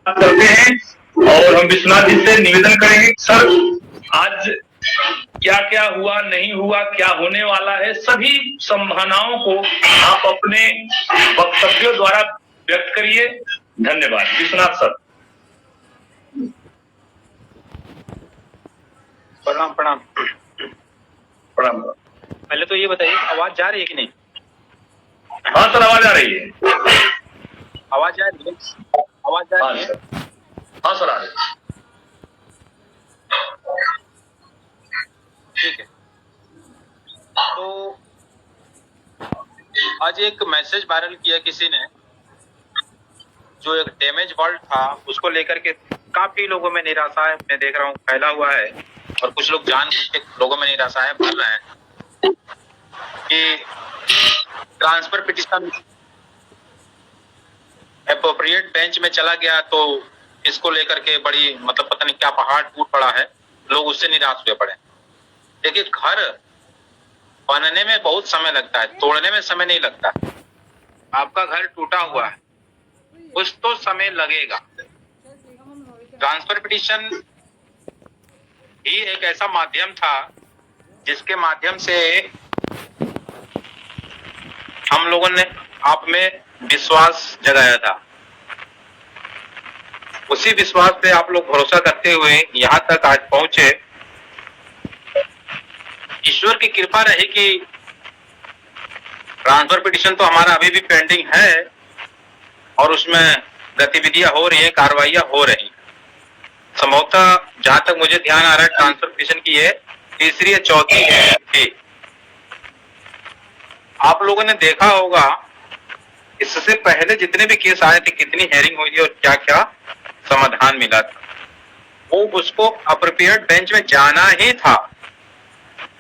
करते हैं और हम विश्वनाथ जी से निवेदन करेंगे सर आज क्या क्या हुआ नहीं हुआ क्या होने वाला है सभी संभावनाओं को आप अपने वक्तव्यों द्वारा व्यक्त करिए। धन्यवाद विश्वनाथ सर। प्रणाम प्रणाम प्रणाम। पहले तो ये बताइए आवाज जा रही है कि नहीं? हाँ सर आवाज आ रही है। आवाज जा रही है? आवाज जा रही है? हाँ सर आ रही है। ठीक है। तो आज एक मैसेज वायरल किया किसी ने, जो एक डैमेज वर्ल्ड था उसको लेकर के काफी लोगों में निराशा है, मैं देख रहा हूँ फैला हुआ है और कुछ लोग जानबूझ के लोगों में निराशा है भर रहे हैं कि ट्रांसफर पिटीशन एप्रोप्रिएट बेंच में चला गया तो इसको लेकर के बड़ी मतलब पता नहीं क्या पहाड़ टूट पड़ा है, लोग उससे निराश हुए पड़े। देखिए घर बनने में बहुत समय लगता है, तोड़ने में समय नहीं लगता। आपका घर टूटा हुआ है, कुछ तो समय लगेगा। ट्रांसफर पिटीशन ही एक ऐसा माध्यम था जिसके माध्यम से हम लोगों ने आप में विश्वास जगाया था। उसी विश्वास पे आप लोग भरोसा करते हुए यहाँ तक आज पहुंचे। ईश्वर की कृपा रही कि ट्रांसफर पिटीशन तो हमारा अभी भी पेंडिंग है और उसमें गतिविधियां हो रही है, कार्रवाइयां हो रही हैं। संभवतः जहां तक मुझे ध्यान आ रहा है ट्रांसफर पिटीशन की ये तीसरी या चौथी है। आप लोगों ने देखा होगा इससे पहले जितने भी केस आए थे कितनी हेयरिंग हुई थी और क्या क्या समाधान मिला था। वो उसको अप्रोप्रिएट बेंच में जाना ही था,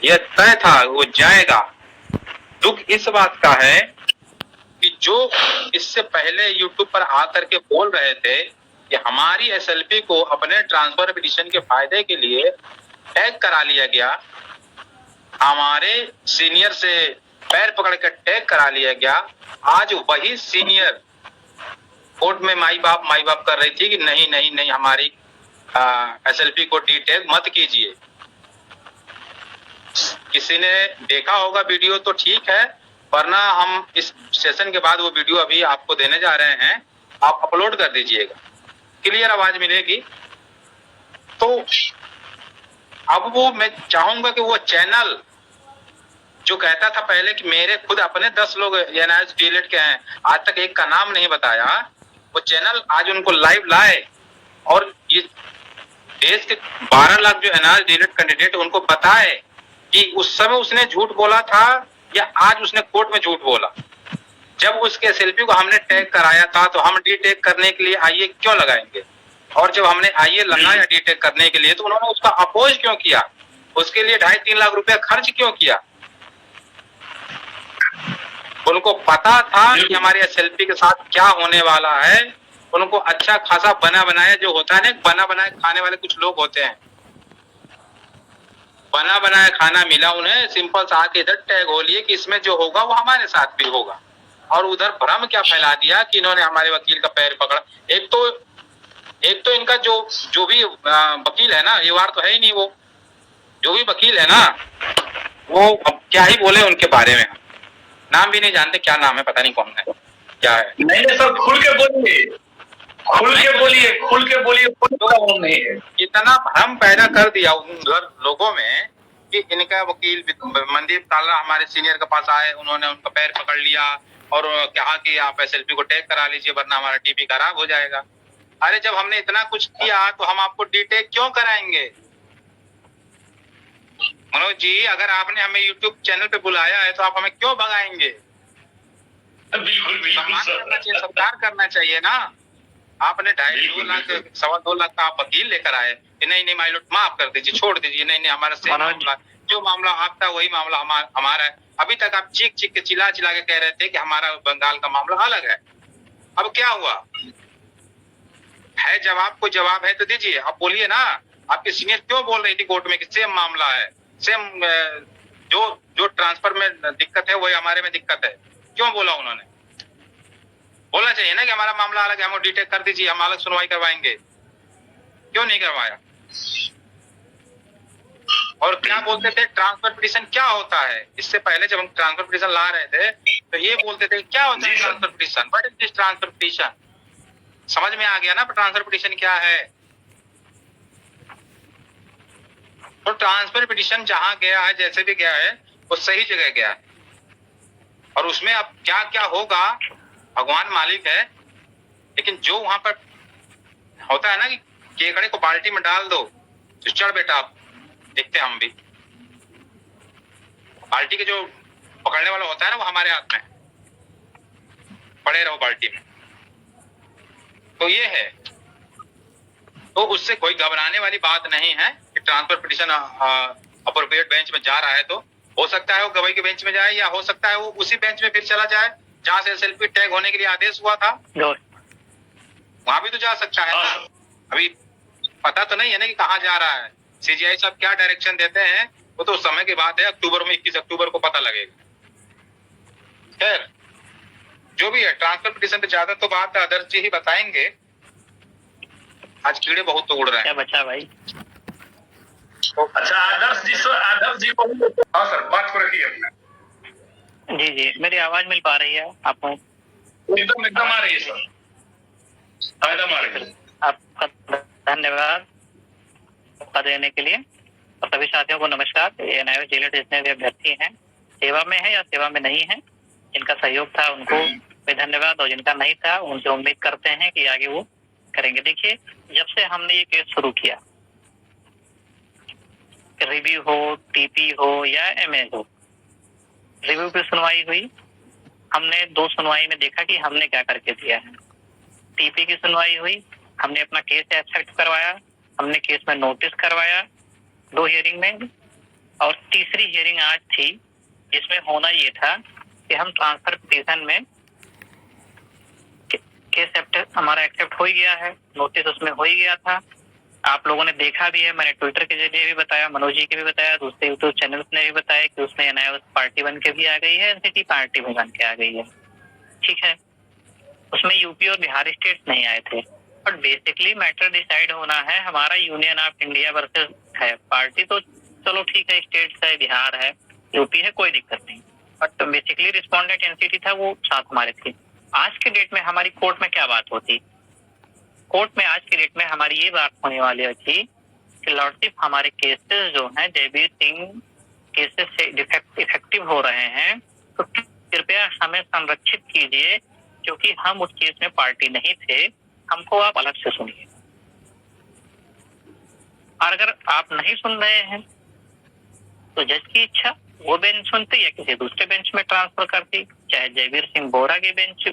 यह तय था वो जाएगा। दुख इस बात का है कि जो इससे पहले यूट्यूब पर आकर के बोल रहे थे कि हमारी एसएलपी को अपने ट्रांसफर पिटीशन के फायदे के लिए टैग करा लिया गया, हमारे सीनियर से पैर पकड़ कर टैग करा लिया गया। आज वही सीनियर कोर्ट में माई बाप कर रही थी कि नहीं नहीं नहीं हमारी एसएलपी को डी टैग मत कीजिए। किसी ने देखा होगा वीडियो तो ठीक है, वरना हम इस सेशन के बाद वो वीडियो अभी आपको देने जा रहे हैं, आप अपलोड कर दीजिएगा, क्लियर आवाज मिलेगी। तो अब वो मैं चाहूंगा कि वो चैनल जो कहता था पहले कि मेरे खुद अपने 10 लोग एनआरएस डीएलएड के हैं, आज तक एक का नाम नहीं बताया, वो चैनल आज उनको लाइव लाए और ये देश के 12 लाख जो एनआरएस डीएलएड कैंडिडेट उनको बताए कि उस समय उसने झूठ बोला था या आज उसने कोर्ट में झूठ बोला। जब उसके एसएलपी को हमने टैग कराया था तो हम डी टैग करने के लिए आईए क्यों लगाएंगे, और जब हमने आईए लगाया डी टैग करने के लिए तो उन्होंने उसका अपोज क्यों किया, उसके लिए 2.5-3 लाख रुपया खर्च क्यों किया। उनको पता था कि हमारे एसएलपी के साथ क्या होने वाला है। उनको अच्छा खासा बना बनाया जो होता है ना, बना बनाया खाने वाले कुछ लोग होते हैं, बना बनाया खाना मिला उन्हें, सिंपल सा आके इधर टैग हो लिए कि इसमें जो होगा वो हमारे साथ भी होगा, और उधर भ्रम क्या फैला दिया कि इन्होंने हमारे वकील का पैर पकड़ा। एक तो इनका जो भी वकील है ना, ये वार तो है ही नहीं, वो जो भी वकील है ना वो अब क्या ही बोले उनके बारे में, नाम भी नहीं जानते, क्या नाम है पता नहीं कौन है क्या है। नहीं नहीं सर खुल के बोलिए, खुल के बोलिए, खुल के बोलिए, खुल नहीं है। इतना भ्रम पैदा कर दिया उधर लोगों में कि इनका वकील मनदीप ताला हमारे सीनियर के पास आए, उन्होंने उनका पैर पकड़ लिया और कहा कि आप एसएलपी को टैग करा लीजिए वरना हमारा टीपी खराब हो जाएगा। अरे जब हमने इतना कुछ किया तो हम आपको डी टैग क्यों कराएंगे। मनोज जी, अगर आपने हमें यूट्यूब चैनल पे बुलाया है तो आप हमें क्यों भगाएंगे। बिल्कुल बिल्कुल सर, सत्कार करना चाहिए ना। आपने 2.5-2 लाख 2.25 लाख का आप वकील लेकर आए कि नहीं नहीं माइलोट माफ कर दीजिए, छोड़ दीजिए, नहीं नहीं हमारा सेम मामला, जो मामला आपका वही मामला हमारा है। अभी तक आप चीख चीख के चिल्ला चिल्ला के कह रहे थे कि हमारा बंगाल का मामला अलग है। अब क्या हुआ है, जवाब को जवाब है तो दीजिए, आप बोलिए ना। आपके सीनियर क्यों बोल रही थी कोर्ट में कि सेम मामला है, सेम जो ट्रांसफर में दिक्कत है वही हमारे में दिक्कत है, क्यों बोला उन्होंने। बोलना चाहिए ना कि हमारा मामला अलग है, हम डिटेक्ट कर दीजिए, हम अलग सुनवाई करवाएंगे। क्यों नहीं करवाया? और क्या बोलते थे, ट्रांसफर पिटीशन क्या होता है? इससे पहले जब हम ट्रांसफर पिटीशन ला रहे थे तो ये बोलते थे क्या होता है transfer petition, what is this transfer petition. समझ में आ गया ना ट्रांसफर पिटीशन क्या है? तो ट्रांसफर पिटीशन जहां गया है, जैसे भी गया है, वो सही जगह गया है। और उसमें अब क्या क्या होगा भगवान मालिक है, लेकिन जो वहां पर होता है ना कि केकड़े को बाल्टी में डाल दो तो चढ़ बेटा, आप देखते हैं हम भी, बाल्टी के जो पकड़ने वाला होता है ना वो हमारे हाथ में, पड़े रहो बाल्टी में। तो ये है, तो उससे कोई घबराने वाली बात नहीं है कि ट्रांसफर पिटीशन अप्रोप्रिएट बेंच में जा रहा है। तो हो सकता है वो गवाही के बेंच में जाए, या हो सकता है वो उसी बेंच में फिर चला जाए जहां से एसएलपी टैग होने के लिए आदेश हुआ था, वहां भी तो जा सकता है ना। अभी पता तो नहीं है ना कि कहाँ जा रहा है, सीजीआई साहब क्या डायरेक्शन देते हैं वो तो उस समय की बात है, अक्टूबर में 21 अक्टूबर को पता लगेगा। खैर जो भी है, ट्रांसफर पिटीशन पे ज्यादा तो बात आदर्श जी ही बताएंगे। आज कीड़े बहुत तो उड़ रहे हैं। क्या बचा भाई? अच्छा आदर्श जी को, हाँ सर बात को रखिए अपना। जी जी, मेरी आवाज मिल पा रही है आपको? एकदम आ रही है सर, एकदम आ रही है। आपका धन्यवाद मौका देने के लिए, और सभी साथियों को नमस्कार। ये एनआईओ जेलर जितने भी अभ्यर्थी हैं, सेवा में है या सेवा में नहीं है, जिनका सहयोग था उनको भी धन्यवाद, और जिनका नहीं था उनसे उम्मीद करते हैं कि आगे वो करेंगे। देखिए, जब से हमने ये केस शुरू किया, रिव्यू हो, टीपी हो या एमए हो, रिव्यू की सुनवाई हुई, हमने 2 सुनवाई में देखा कि हमने क्या करके दिया है। टीपी की सुनवाई हुई, हमने अपना केस एक्सेप्ट करवाया, हमने केस में नोटिस करवाया 2 हियरिंग में, और तीसरी हियरिंग आज थी जिसमें होना ये था कि हम ट्रांसफर पिटीशन में केस हमारा एक्सेप्ट हो ही गया है, नोटिस उसमें हो ही गया था। आप लोगों ने देखा भी है, मैंने ट्विटर के जरिए भी बताया, मनोज जी के भी बताया, दूसरे यूट्यूब चैनल ने भी बताया कि उसमें एनआईओ पार्टी बन के भी आ गई है, एनसीटी पार्टी भी बन के आ गई है। ठीक है, उसमें यूपी और बिहार स्टेट नहीं आए थे, बट बेसिकली मैटर डिसाइड होना है हमारा यूनियन ऑफ इंडिया वर्सेस है। पार्टी तो चलो ठीक है, स्टेट है, बिहार है, यूपी है, कोई दिक्कत नहीं, बट बेसिकली रिस्पोंडेंट एनसीटी था, वो साथ हमारे थे। आज के डेट में हमारी कोर्ट में क्या बात होती? कोर्ट में आज की डेट में हमारी ये बात होने वाली थी कि लॉर्डशिप, हमारे केसेस जो हैं जयवीर सिंह केसेस से इफेक्टिव हो रहे हैं, तो कृपया हमें संरक्षित कीजिए, क्योंकि हम उस केस में पार्टी नहीं थे, हमको आप अलग से सुनिए। और अगर आप नहीं सुन रहे हैं तो जज की इच्छा, वो बेंच सुनती या किसी दूसरे बेंच में ट्रांसफर करती, चाहे जयवीर सिंह बोरा के बेंच,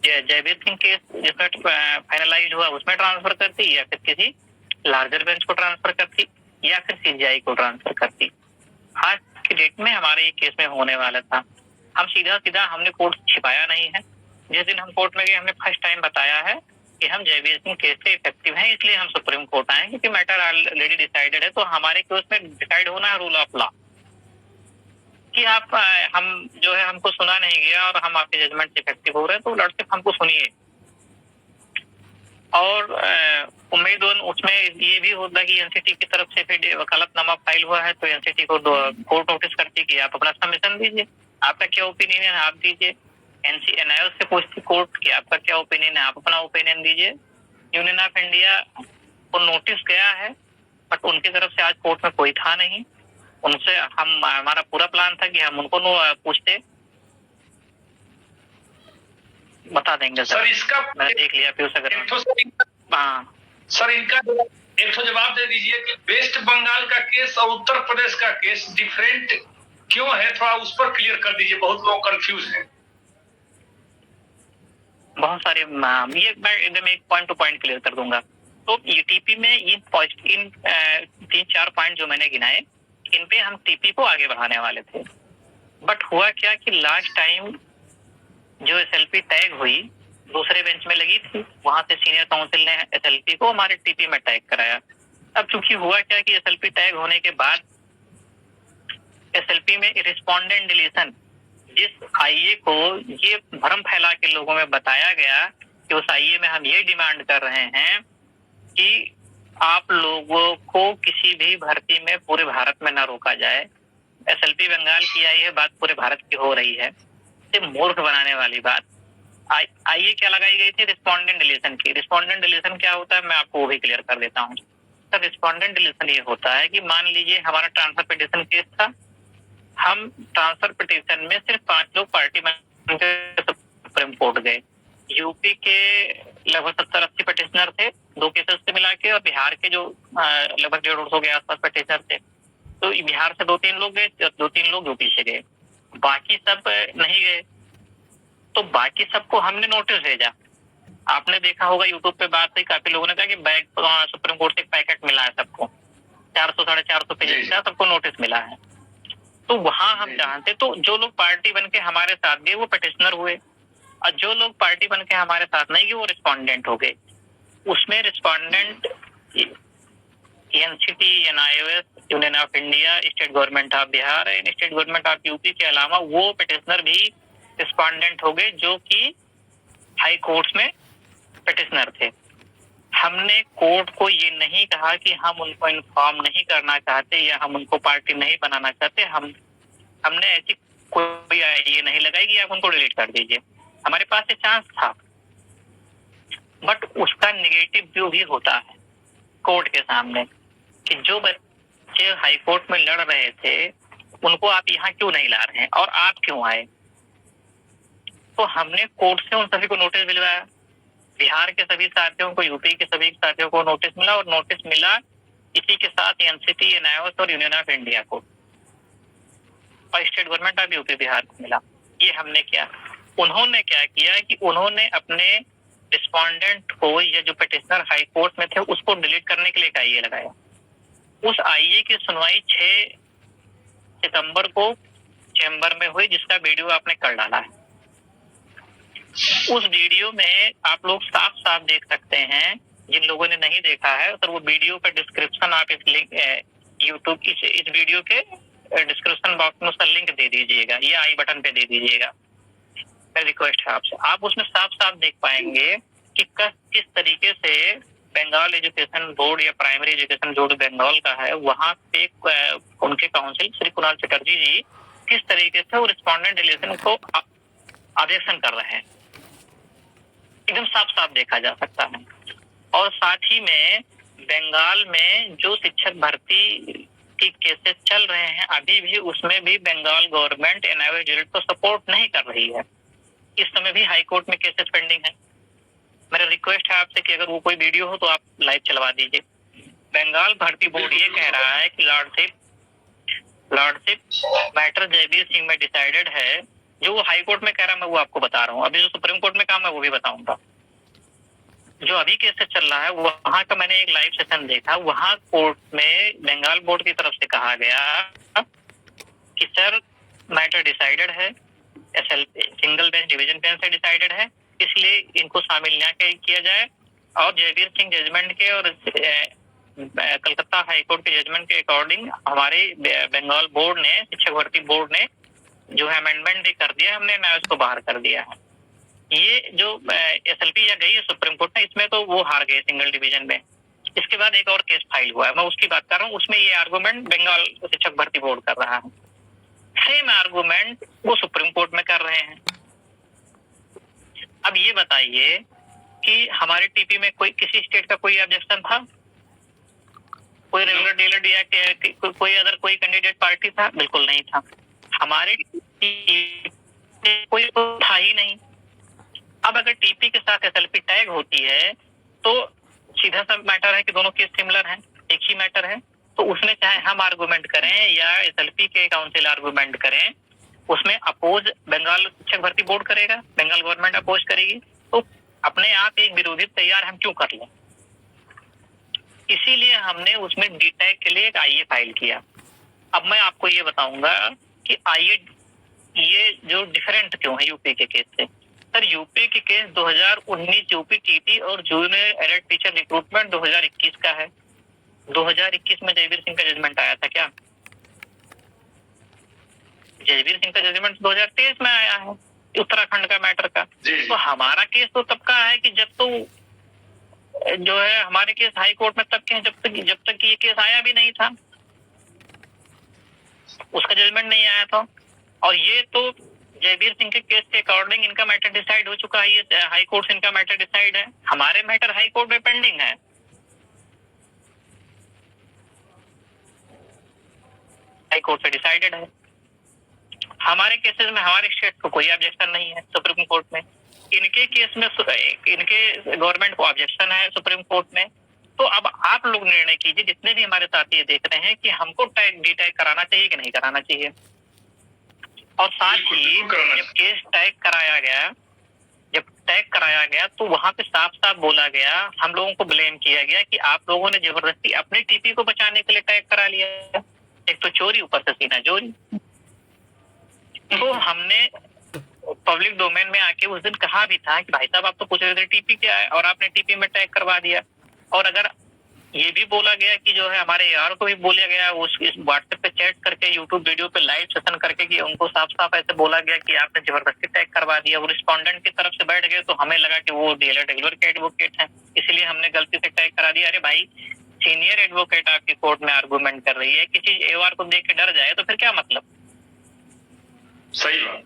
जयवीर सिंह केस जिसमें फाइनलाइज हुआ उसमें ट्रांसफर करती, या फिर किसी लार्जर बेंच को ट्रांसफर करती, या फिर सीजीआई को ट्रांसफर करती। आज की डेट में हमारे ये केस में होने वाला था। हम सीधा हमने कोर्ट छिपाया नहीं है। जिस दिन हम कोर्ट में गए, हमने फर्स्ट टाइम बताया है कि हम जयवीर सिंह केस से इफेक्टिव हैं, इसलिए हम सुप्रीम कोर्ट आए, क्योंकि मैटर ऑलरेडी डिसाइडेड है। तो हमारे केस में डिसाइड होना है रूल ऑफ लॉ, कि आप हम जो है, हमको सुना नहीं गया और हम आपके जजमेंट से इफेक्टिव हो रहे हैं, तो लॉर्डशिप हमको सुनिए। और उम्मीद उसमें ये भी होता है कि एनसीटी की तरफ से फिर वकालतनामा फाइल हुआ है, तो एनसीटी को कोर्ट नोटिस करती कि आप अपना सबमिशन दीजिए, आपका क्या ओपिनियन है आप दीजिए। एनआईओ से पूछती कोर्ट कि आपका क्या ओपिनियन है, आप अपना ओपिनियन दीजिए। यूनियन ऑफ इंडिया को नोटिस गया है, बट उनकी तरफ से आज कोर्ट में कोई था नहीं। उनसे हमारा पूरा प्लान था कि हम उनको पूछते, बता देंगे सर। इसका मैंने देख लिया पीयूष अग्रवाल। हाँ सर, इनका एक तो जवाब दे दीजिए कि वेस्ट बंगाल का केस और उत्तर प्रदेश का केस डिफरेंट क्यों है, थोड़ा उस पर क्लियर कर दीजिए, बहुत लोग कंफ्यूज हैं। बहुत सारे ये मैं एकदम एक पॉइंट टू पॉइंट क्लियर कर दूंगा। तो ईटीपी में इन 3-4 पॉइंट जो मैंने गिनाए, इन पे हम टीपी को आगे बढ़ाने वाले थे, बट हुआ क्या कि लास्ट टाइम जो एसएलपी टैग हुई दूसरे बेंच में लगी थी, वहां से सीनियर काउंसिल ने एसएलपी को हमारे टीपी में टैग कराया। अब चूंकि हुआ क्या कि एसएलपी टैग होने के बाद एसएलपी में रिस्पोंडेंट डिलीशन जिस आईए को ये भ्रम फैला के लोगों में बताया गया कि उस आईए में हम ये डिमांड कर रहे हैं कि आप लोगों को किसी भी भर्ती में पूरे भारत में न रोका जाए। एसएलपी बंगाल की आई है, बात पूरे भारत की हो रही है, सिर्फ मूर्ख बनाने वाली बात। आईए क्या लगाई गई थी? रिस्पोंडेंट डिलीशन की। रिस्पोंडेंट डिलीशन क्या होता है मैं आपको वो भी क्लियर कर देता हूँ। सर रिस्पोंडेंट डिलीशन ये होता है कि मान लीजिए हमारा ट्रांसफर पिटीशन केस था, हम ट्रांसफर पिटीशन में सिर्फ 5 लोग पार्टी बन के सुप्रीम कोर्ट गए। यूपी के लगभग 70-80 पिटिशनर थे 2 केसेस से मिला के, और बिहार के जो लगभग 150 के आसपास पिटिशनर थे। तो बिहार से 2-3 लोग गए, 2-3 लोग यूपी से गए, बाकी सब नहीं गए। तो बाकी सबको हमने नोटिस भेजा। आपने देखा होगा यूट्यूब पे बात हुई, काफी लोगों ने कहा कि बैग सुप्रीम कोर्ट से एक पैकेट मिला है सबको, 400-450 पेज का सबको नोटिस मिला है। तो वहां हम जानते, तो जो लोग पार्टी बन के हमारे साथ गए वो पिटिशनर हुए, और जो लोग पार्टी बन के हमारे साथ नहीं गए वो रिस्पोंडेंट हो गए। उसमें respondent NCT, NIOS, union of India, state government of Bihar, state government of UP के अलावा वो पिटिशनर भी रिस्पोंडेंट हो गए जो कि हाई कोर्ट में पिटिशनर थे। हमने कोर्ट को ये नहीं कहा कि हम उनको इन्फॉर्म नहीं करना चाहते या हम उनको पार्टी नहीं बनाना चाहते। हमने ऐसी कोई ये नहीं लगाई कि आप उनको डिलीट कर दीजिए। हमारे पास ये चांस था, बट उसका नेगेटिव व्यू भी होता है कोर्ट के सामने कि जो बच्चे हाई कोर्ट में लड़ रहे थे उनको आप यहाँ क्यों नहीं ला रहे हैं और आप क्यों आए। तो हमने कोर्ट से उन सभी को नोटिस दिलवाया, बिहार के सभी साथियों को, यूपी के सभी साथियों को नोटिस मिला, और नोटिस मिला इसी के साथ एनसीटी, एनआईओएस और यूनियन ऑफ इंडिया को, और state government of UP Bihar को मिला। ये हमने किया। उन्होंने क्या किया कि उन्होंने अपने रिस्पोंडेंट को या जो पिटिशनर हाई कोर्ट में थे उसको डिलीट करने के लिए एक आईए लगाया। उस आईए की सुनवाई 6 सितंबर को चैम्बर में हुई, जिसका वीडियो आपने कर डाला है। उस वीडियो में आप लोग साफ साफ देख सकते हैं, जिन लोगों ने नहीं देखा है तो वो वीडियो का डिस्क्रिप्शन आप इस लिंक यूट्यूब की इस वीडियो के डिस्क्रिप्शन बॉक्स में उसका लिंक दे दीजिएगा, ये आई बटन पे दे दीजिएगा। मेरी रिक्वेस्ट है आपसे, आप उसमें साफ साफ देख पाएंगे कि किस तरीके से बंगाल एजुकेशन बोर्ड या प्राइमरी एजुकेशन बोर्ड बंगाल का है, वहां पे उनके काउंसिल श्री कुणाल चटर्जी जी किस तरीके से वो रिस्पोंडेंट डिलीशन को ऑब्जेक्शन कर रहे हैं, एकदम साफ साफ देखा जा सकता है। और साथ ही में बंगाल में जो शिक्षक भर्ती की केसेस चल रहे हैं अभी भी, उसमें भी बंगाल गवर्नमेंट एनआईओएस यूनिट को सपोर्ट नहीं कर रही है। इस समय भी हाई कोर्ट में केसेस पेंडिंग है। मेरा रिक्वेस्ट है आपसे कि अगर वो कोई वीडियो हो तो आप लाइव चलवा दीजिए। बंगाल भर्ती बोर्ड ये कह रहा है कि लॉर्डशिप मैटर जयवीर सिंह में डिसाइडेड है। जो वो हाई कोर्ट में कह रहा है मैं वो आपको बता रहा हूँ, अभी जो सुप्रीम कोर्ट में काम है वो भी बताऊंगा। जो अभी केसेस चल रहा है वहां का मैंने एक लाइव सेशन देखा, वहां कोर्ट में बंगाल बोर्ड की तरफ से कहा गया कि सर मैटर डिसाइडेड है, सिंगल बेंच डिवीजन बेंच से डिसाइडेड है, इसलिए इनको शामिल न किया जाए। और जयवीर सिंह जजमेंट के और कलकत्ता हाईकोर्ट के जजमेंट के अकॉर्डिंग हमारे बंगाल बोर्ड ने, शिक्षक भर्ती बोर्ड ने जो है अमेंडमेंट भी कर दिया, हमने एनआईओएस को बाहर कर दिया है। ये जो एसएलपी या गई है सुप्रीम कोर्ट में, इसमें तो वो हार गए सिंगल डिवीजन में। इसके बाद एक और केस फाइल हुआ है, मैं उसकी बात कर रहा हूँ। उसमें ये आर्गूमेंट बंगाल शिक्षक भर्ती बोर्ड कर रहा है, सेम आर्गूमेंट वो सुप्रीम कोर्ट में कर रहे हैं। अब ये बताइए कि हमारे टीपी में कोई किसी स्टेट का कोई ऑब्जेक्शन था? कोई रेगुलर डीलर या कोई अदर कोई कैंडिडेट पार्टी था? बिल्कुल नहीं था। हमारे कोई था ही नहीं। अब अगर टीपी के साथ एसएलपी टैग होती है तो सीधा सा मैटर है कि दोनों केस सिमिलर हैं, एक ही मैटर है। तो उसमें चाहे हम आर्गूमेंट करें या एसएलपी के काउंसिल आर्गूमेंट करें, उसमें अपोज बंगाल शिक्षक भर्ती बोर्ड करेगा, बंगाल गवर्नमेंट अपोज करेगी। तो अपने आप एक विरोधी तैयार हम क्यों कर लें? इसीलिए हमने उसमें डी टैग के लिए एक आईए फाइल किया। अब मैं आपको ये बताऊंगा कि आईए ये जो डिफरेंट क्यों है यूपी के केस से। सर यूपी के केस 2019 यूपी टीटी और जूनियर एडेड टीचर रिक्रूटमेंट 2021 का है। 2021 में जयवीर सिंह का जजमेंट आया था क्या? जयवीर सिंह का जजमेंट 2023 में आया है उत्तराखंड का मैटर का। जी। तो हमारा केस तो तब का है कि जब तो जो है हमारे केस हाई कोर्ट में तब के हैं जब तक ये केस आया भी नहीं था, उसका जजमेंट नहीं आया था। और ये तो जयवीर सिंह के केस के अकॉर्डिंग इनका मैटर डिसाइड हो चुका है, ये हाई कोर्ट से इनका मैटर डिसाइड है। हमारे मैटर हाई कोर्ट में पेंडिंग है। हाई कोर्ट से डिसाइडेड है। हमारे केसेस में हमारे स्टेट को कोई ऑब्जेक्शन नहीं है सुप्रीम कोर्ट में। इनके केस में इनके गवर्नमेंट को ऑब्जेक्शन है सुप्रीम कोर्ट में। तो अब आप लोग निर्णय कीजिए, जितने भी हमारे साथी ये देख रहे हैं, कि हमको डी टैग कराना चाहिए कि नहीं कराना चाहिए। और साथ ही जब केस टैग कराया गया तो वहां पे साफ साफ बोला गया, हम लोगों को ब्लेम किया गया कि आप लोगों ने जबरदस्ती अपने टीपी को बचाने के लिए टैग करा लिया। एक तो चोरी, ऊपर से सीना चोरी। तो हमने पब्लिक डोमेन में आके उस दिन कहा भी था कि भाई साहब आप तो पूछ रहे थे टीपी क्या है और आपने टीपी में टैग करवा दिया। और अगर ये भी बोला गया कि जो है हमारे यार को भी बोला गया उस व्हाट्सएप पे चैट करके, यूट्यूब वीडियो पे लाइव सेशन करके, कि उनको साफ साफ ऐसे बोला गया कि आपने जबरदस्ती टैग करवा दिया। वो रिस्पोंडेंट की तरफ से बैठ गए तो हमें लगा कि वो डीएलएड रेगुलर के एडवोकेट हैं, इसलिए हमने गलती से टैग करा दिया। अरे भाई, सीनियर एडवोकेट आपकी कोर्ट में आर्गूमेंट कर रही है, किसी एवार को देख के डर जाए तो फिर क्या मतलब। सही बात।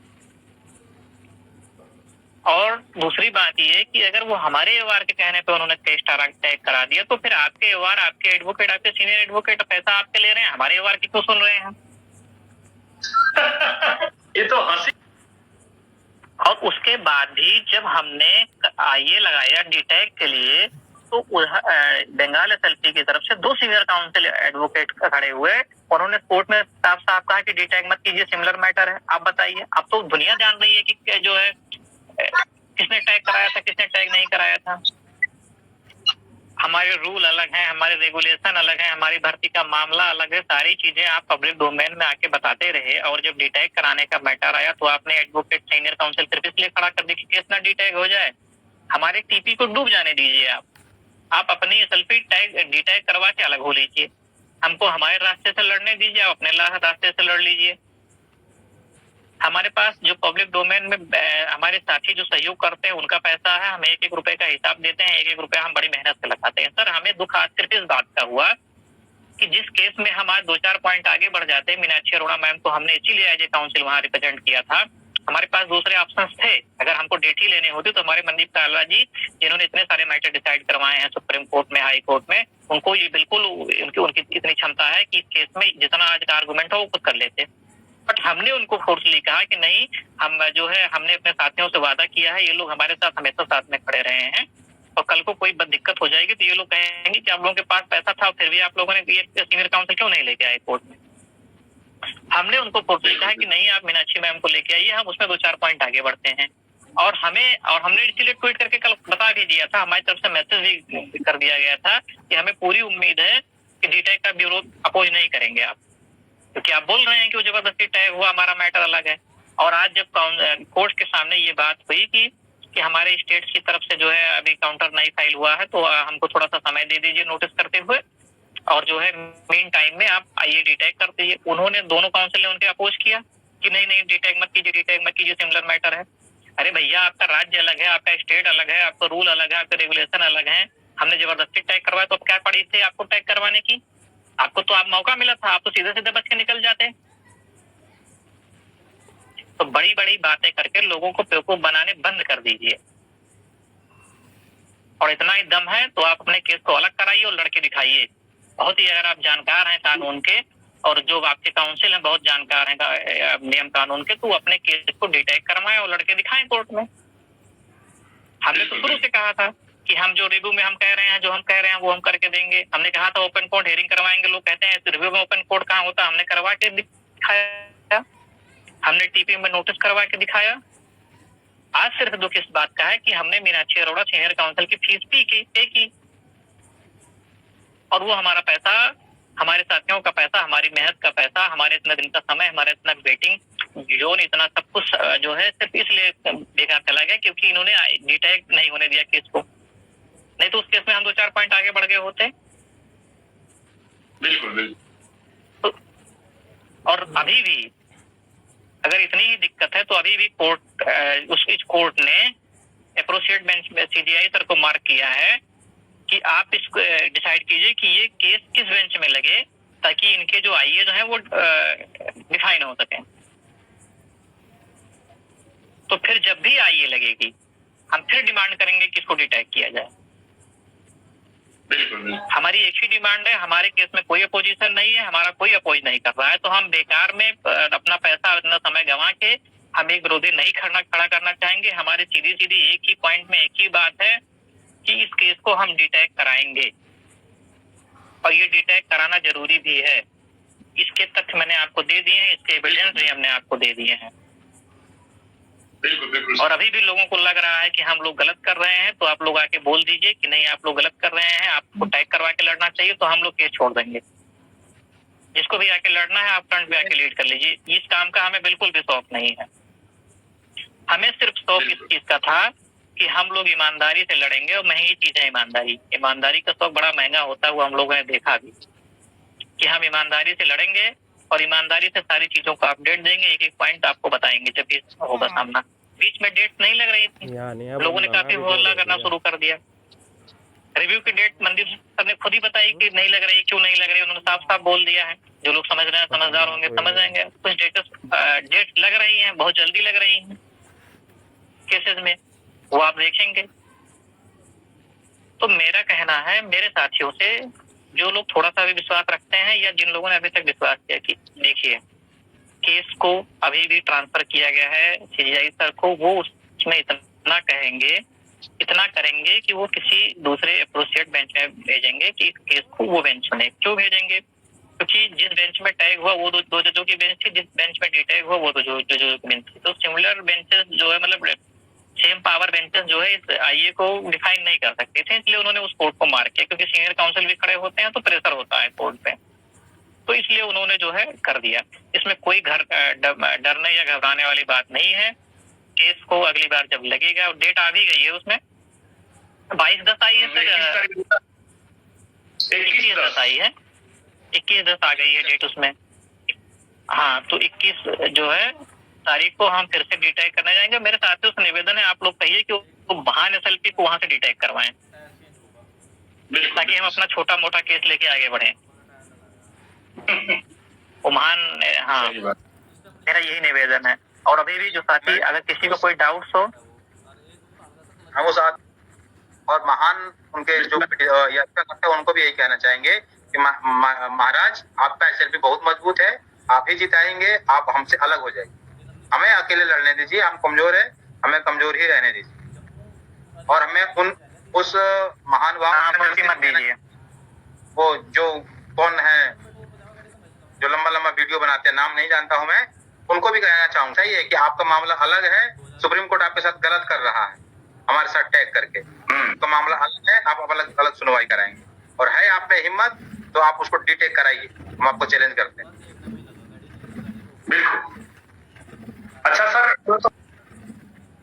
और दूसरी बात ये कि अगर वो हमारे एवार के कहने पे उन्होंने केस टैग करा दिया तो फिर आपके एवार, आपके एडवोकेट, आपके सीनियर एडवोकेट पैसा आपके ले रहे हैं, हमारे एवार की क्यों सुन रहे हैं। ये तो हंसी। और उसके बाद भी जब हमने ये लगाया डीटैग के लिए तो बंगाल एसएलपी की तरफ से 2 सीनियर काउंसिल एडवोकेट खड़े हुए, उन्होंने कोर्ट में साफ साफ कहा कि डीटैग मत कीजिए, सिमिलर मैटर है। आप बताइए, अब तो दुनिया जान रही है कि जो है किसने टैग कराया था, किसने टैग नहीं कराया था। हमारे रूल अलग हैं, हमारे रेगुलेशन अलग हैं, हमारी भर्ती का मामला अलग है। सारी चीजें आप पब्लिक डोमेन में आके बताते रहे। और जब डीटैग कराने का मैटर आया तो आपने एडवोकेट सीनियर काउंसिल सिर्फ इसलिए खड़ा कर दी कि केस ना डीटैग हो जाए। हमारे टीपी को डूब जाने दीजिए। आप अपनी एसएलपी डीटैग करवा के अलग हो लीजिए। हमको हमारे रास्ते से लड़ने दीजिए, आप अपने रास्ते से लड़ लीजिए। हमारे पास जो पब्लिक डोमेन में हमारे साथी जो सहयोग करते हैं उनका पैसा है, हम 1-1 रुपए का हिसाब देते हैं, 1-1 रुपया हम बड़ी मेहनत से लगाते हैं। सर, हमें दुख आज सिर्फ इस बात का हुआ कि जिस केस में हम आज 2-4 पॉइंट आगे बढ़ जाते हैं, मीनाक्षी अरोड़ा मैम को हमने इसीलिए एज ए काउंसिल वहां रिप्रेजेंट किया था। हमारे पास दूसरे ऑप्शंस थे। अगर हमको डेट ही लेनी होती तो हमारे मनदीप कालवा जी, जिन्होंने इतने सारे मैटर डिसाइड करवाए हैं सुप्रीम कोर्ट में, हाई कोर्ट में, उनको ये बिल्कुल उनकी इतनी क्षमता है कि इस केस में जितना आज का आर्गूमेंट हो वो खुद कर लेते। बट हमने उनको फोर्सली कहा कि नहीं, हम जो है हमने अपने साथियों से वादा किया है, ये लोग हमारे साथ हमेशा साथ में खड़े रहे हैं, और कल को कोई दिक्कत हो जाएगी तो ये लोग कहेंगे कि आप लोगों के पास पैसा था फिर भी आप लोगों ने ये सीनियर काउंसिल क्यों नहीं लेके आए कोर्ट में। हमने उनको फोर्सली कहा कि नहीं, आप मीनाक्षी मैम को लेके आइए, हम उसमें 2-4 पॉइंट आगे बढ़ते हैं। और हमने इसीलिए ट्वीट करके कल बता भी दिया था, हमारी तरफ से मैसेज भी कर दिया गया था कि हमें पूरी उम्मीद है कि डीटैग का ब्यूरो अपोज नहीं करेंगे आप, क्योंकि आप बोल रहे हैं कि वो जबरदस्ती टैग हुआ, हमारा मैटर अलग है। और आज जब कोर्ट के सामने ये बात हुई कि हमारे स्टेट की तरफ से जो है अभी काउंटर नहीं फाइल हुआ है, तो हमको थोड़ा सा समय दे दीजिए नोटिस करते हुए, और जो है मेन टाइम में आप आइए डीटैग कर दीजिए। उन्होंने, दोनों काउंसिल ने उनके अपोज किया कि नहीं डीटैग मत कीजिए, सिमिलर मैटर है। अरे भैया, आपका राज्य अलग है, आपका स्टेट अलग है, आपका रूल अलग है, आपके रेगुलेशन अलग है। हमने जबरदस्ती टैग करवाया तो अब क्या पड़ी थी आपको टैग करवाने की? आपको तो आप मौका मिला था, आप तो सीधे सीधे बच के निकल जाते। तो बड़ी बड़ी बातें करके लोगों को बेवकूफ बनाने बंद कर दीजिए। और इतना ही दम है तो आप अपने केस को अलग कराइए और लड़के दिखाइए। बहुत ही, अगर आप जानकार हैं कानून के, और जो आपके काउंसिल हैं बहुत जानकार हैं नियम कानून के, तो अपने केस को डीटैग करवाएं और लड़के दिखाएं कोर्ट में। हमने तो शुरू से कहा था कि हम जो रिव्यू में हम कह रहे हैं, जो हम कह रहे हैं वो हम करके देंगे। हमने कहा था ओपन कोर्ट हेयरिंग करवाएंगे, लोग कहते हैं रिव्यू में ओपन कोर्ट कहाँ होता, हमने करवा के दिखाया, हमने टीपी में नोटिस करवा के दिखाया। आज सिर्फ दुख इस बात का है कि हमने मीनाक्षी अरोड़ा सीनियर काउंसिल की फीस पे की, और वो हमारा पैसा, हमारे साथियों का पैसा, हमारी मेहनत का पैसा, हमारे इतना दिन का समय, हमारा इतना वेटिंग जोन, इतना सब कुछ जो है सिर्फ इसलिए बेकार चला गया क्योंकि इन्होंने डीटैग नहीं होने दिया केस को। नहीं तो उस केस में हम 2-4 पॉइंट आगे बढ़ गए होते। बिल्कुल। और अभी भी अगर इतनी ही दिक्कत है तो अभी भी इस कोर्ट ने एप्रोप्रिएट बेंच में सीजीआई सर को मार्क किया है कि आप इसको डिसाइड कीजिए कि ये केस किस बेंच में लगे, ताकि इनके जो आईए जो है वो डिफाइन हो सके। तो फिर जब भी आईए लगेगी हम फिर डिमांड करेंगे कि इसको डिटेक्ट किया जाए। बिल्कुल हमारी एक ही डिमांड है, हमारे केस में कोई अपोजिशन नहीं है, हमारा कोई अपोज नहीं कर रहा है, तो हम बेकार में अपना पैसा इतना समय गंवा के हम एक विरोधी नहीं खड़ा करना चाहेंगे। हमारी सीधी सीधी एक ही पॉइंट में एक ही बात है कि इस केस को हम डिटेक्ट कराएंगे और ये डिटेक्ट कराना जरूरी भी है। इसके तथ्य मैंने आपको दे दिए हैं, इसके एविडेंस भी हमने आपको दे दिए हैं। बिल्कुल और अभी भी लोगों को लग रहा है कि हम लोग गलत कर रहे हैं, तो आप लोग आके बोल दीजिए कि नहीं आप लोग गलत कर रहे हैं, आपको टैग करवा के लड़ना चाहिए, तो हम लोग केस छोड़ देंगे। जिसको भी आके लड़ना है आप फ्रंट पे आके लीड कर लीजिए। इस काम का हमें बिल्कुल भी शौक नहीं है। हमें सिर्फ शौक इस चीज का था कि हम लोग ईमानदारी से लड़ेंगे, और महंगी चीज है ईमानदारी का शौक बड़ा महंगा होता है, वो हम लोगों ने देखा भी कि हम ईमानदारी से लड़ेंगे और ईमानदारी से सारी चीजों का अपडेट देंगे, एक एक पॉइंट आपको बताएंगे जब भी होगा सामना। बीच में डेट नहीं लग रही थी, लोगों ने काफी हल्ला करना शुरू कर दिया। रिव्यू की डेट मंदिर सर ने खुद ही बताई कि नहीं लग रही, क्यों नहीं लग रही, उन्होंने साफ साफ बोल दिया है। जो लोग समझ रहे हैं, समझदार होंगे, समझ जाएंगे। कुछ डेट लग रही है, बहुत जल्दी लग रही है केसेस में, वो आप देखेंगे। तो मेरा कहना है मेरे साथियों से, जो लोग थोड़ा सा भी विश्वास रखते हैं या जिन लोगों ने अभी तक विश्वास किया कि देखिए केस को अभी भी ट्रांसफर किया गया है सीजीआई सर को, वो उसमें इतना करेंगे कि वो किसी दूसरे एप्रोप्रिएट बेंच में भेजेंगे कि इस केस को वो बेंच सुने। क्यों भेजेंगे? क्योंकि जिस बेंच में टैग हुआ वो दो जजों की बेंच थी, जिस बेंच में डिटैग हुआ वो दो जजों की बेंच थी। तो सिमिलर बेंचेस जो है, मतलब सेम पावर बेंचेस जो है इस आईए को डिफाइन नहीं कर सकते थे, इसलिए उन्होंने उस कोर्ट को मार्क किया। क्योंकि सीनियर काउंसिल भी खड़े होते हैं तो प्रेशर होता है कोर्ट पे, तो इसलिए उन्होंने जो है कर दिया। इसमें कोई डरने या घबराने वाली बात नहीं है। केस को अगली बार जब लगेगा, और डेट आ भी गई है उसमें 22/10 आई है सर, 21/10 आई है, 21/10 आ गई है डेट उसमें। हाँ, तो 21 जो है तारीख को हम फिर से डिटेक्ट करने जाएंगे। मेरे साथियों से निवेदन है, आप लोग कहिए कि वो महान एसएलपी को वहां से डिटेक्ट करवाएं, ताकि हम अपना छोटा मोटा केस लेके आगे बढ़े। वो महान, हाँ, मेरा यही निवेदन है। और अभी भी जो साथी, अगर किसी को कोई डाउट्स हो, हम उस और महान उनके जो यात्रा करते हैं उनको भी यही कहना चाहेंगे कि महाराज आपका एसएलपी बहुत मजबूत है, आप ही जिताएंगे, आप हमसे अलग हो जाएंगे, हमें अकेले लड़ने दीजिए, हम कमजोर है, हमें कमजोर ही रहने दीजिए। और हमें उस महान मत दीजिए, वो जो कौन है जो लंबा लंबा वीडियो बनाते हैं, नाम नहीं जानता हूं मैं, उनको भी कहना चाहूंगा सही है कि आपका मामला अलग है, सुप्रीम कोर्ट आपके साथ गलत कर रहा है हमारे साथ टैग करके, तो मामला अलग है, आप अलग अलग सुनवाई कराएंगे। और है आप में हिम्मत तो आप उसको डिटेक्ट कराइए, हम आपको चैलेंज करते हैं। बिल्कुल। अच्छा सर,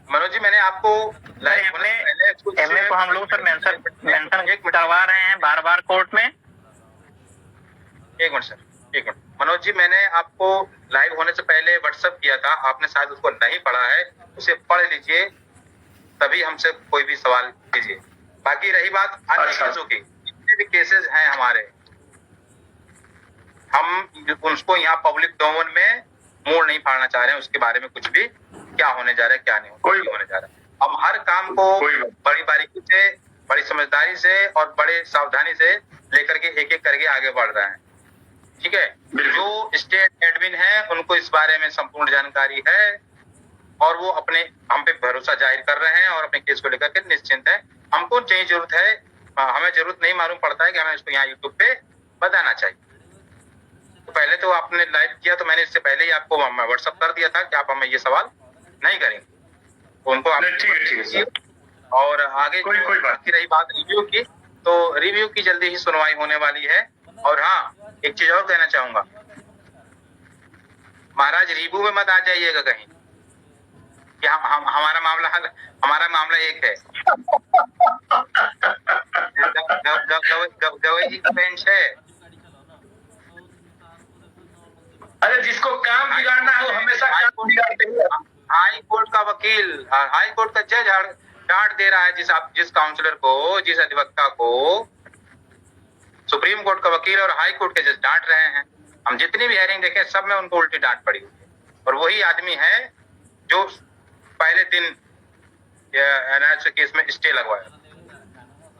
मनोज जी, मैंने आपको एमए को हम लोग सर मेंशन करवा रहे हैं बार बार कोर्ट में। एक मिनट मनोज जी, मैंने आपको लाइव होने से पहले व्हाट्सएप किया था, आपने शायद उसको नहीं पढ़ा है, उसे पढ़ लीजिए, तभी हमसे कोई भी सवाल कीजिए। बाकी रही बात अन्य केसों की, जितने भी केसेस हैं हमारे, हम उसको यहाँ पब्लिक डोमेन में मोड़ नहीं फाड़ना चाह रहे हैं, उसके बारे में कुछ भी क्या होने जा रहा है क्या नहीं होने जा रहा है। हम हर काम को बड़ी बारीकी से, बड़ी समझदारी से और बड़े सावधानी से लेकर के एक एक करके आगे बढ़ रहे हैं, ठीक है। जो स्टेट एडमिन है उनको इस बारे में संपूर्ण जानकारी है और वो अपने हम पे भरोसा जाहिर कर रहे हैं और अपने केस को लेकर के निश्चिंत है। हमको चाहिए जरूरत है, हमें जरूरत नहीं मालूम पड़ता है कि हमें इसको यहाँ यूट्यूब पे बताना चाहिए। तो पहले तो आपने लाइव किया तो मैंने इससे पहले ही आपको व्हाट्सएप कर दिया था कि आप हमें ये सवाल नहीं करेंगे, तो उनको आप ठीक है। और आगे कोई बात की रही बात रिव्यू की, तो रिव्यू की जल्दी ही सुनवाई होने वाली है। और हाँ, एक चीज और कहना चाहूंगा, महाराज रिव्यू में मत आ जाइएगा कहीं कि हमारा मामला एक है। गवई जी का बेंच है। अरे जिसको काम बिगाड़ना है वो हमेशा काम बिगाड़ते हैं। हाई कोर्ट का वकील, हाई कोर्ट का जज डांट दे रहा है जिस काउंसलर को, जिस अधिवक्ता को सुप्रीम कोर्ट का वकील और हाई कोर्ट के जज डांट रहे हैं। हम जितनी भी हेयरिंग देखे सब में उनको उल्टी डांट पड़ी हुई है। और वही आदमी है जो पहले दिन एनआरसी केस में स्टे लगवाया।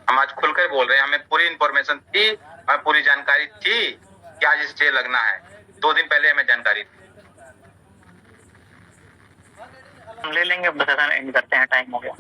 हम आज खुलकर बोल रहे हैं, हमें पूरी इंफॉर्मेशन थी, हमें पूरी जानकारी थी कि आज स्टे लगना है। 2 दिन पहले हमें जानकारी थी। हम ले लेंगे, बस एंड करते हैं, टाइम हो गया।